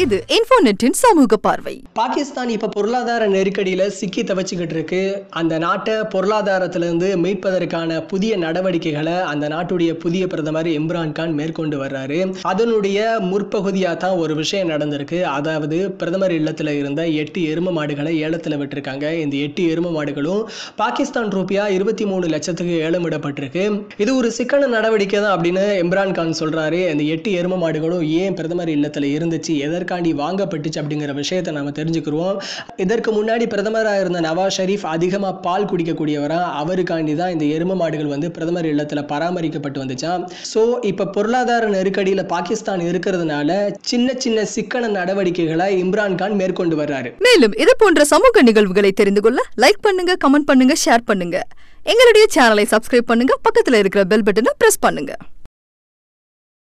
இது இன்ஃபோநெட்டின் சமூக பார்வை. பாகிஸ்தான் இப்ப பொருளாதார நெருக்கடியில சிக்கி தவிச்சுக்கிட்டு இருக்கு. அந்த நாட்டை பொருளாதாரத்திலிருந்து மீட்பதற்கான புதிய நடவடிக்கைகளை அந்த நாட்டுடைய புதிய பிரதமர் இம்ரான்கான் மேற்கொண்டு வர்றாரு. அதனுடைய முற்பகுதியா தான் ஒரு விஷயம் நடந்திருக்கு. அதாவது பிரதமர் இல்லத்துல இருந்த 8 எரும மாடுகளை ஏலத்துல விட்டுருக்காங்க. இந்த 8 எரும மாடுகளும் பாகிஸ்தான் ரூபியா 23 லட்சத்துக்கு ஏலமிடப்பட்டிருக்கு. இது ஒரு சிக்கன நடவடிக்கை தான் அப்படின்னு இம்ரான்கான் சொல்றாரு. இந்த 8 எரும மாடுகளும் ஏன் பிரதமர் இல்லத்துல இருந்துச்சு, எதற்காண்டி வாங்கப்பட்டுச்சு அப்படிங்கிற விஷயத்தை நாம தெரிஞ்சுக்கிறோம். இதற்கு முன்னாடி பிரதமராக இருந்த நவாஸ் ஷெரீப் அதிகமா பால் குடிக்கக்கூடியவரா, அவருக்காண்டி தான் இந்த எரும மாடுகள் பிரதமர் இல்லத்துல பராமரிக்கப்பட்டு வந்துச்சாம். சோ இப்ப பொருளாதார நெருக்கடியில பாகிஸ்தான் இருக்கிறதுனால சின்ன சின்ன சிக்கன நடவடிக்கைகளை இம்ரான்கான் மேற்கொண்டு வர்றாரு. மேலும் இது போன்ற சமூக நிகழ்வுகளை தெரிந்து கொள்ள லைக் பண்ணுங்க, கமெண்ட் பண்ணுங்க, ஷேர் பண்ணுங்க. எங்களுடைய சேனலை சப்ஸ்கிரைப் பண்ணுங்க, பக்கத்துல இருக்கிற பெல் பட்டனை பிரஸ் பண்ணுங்க.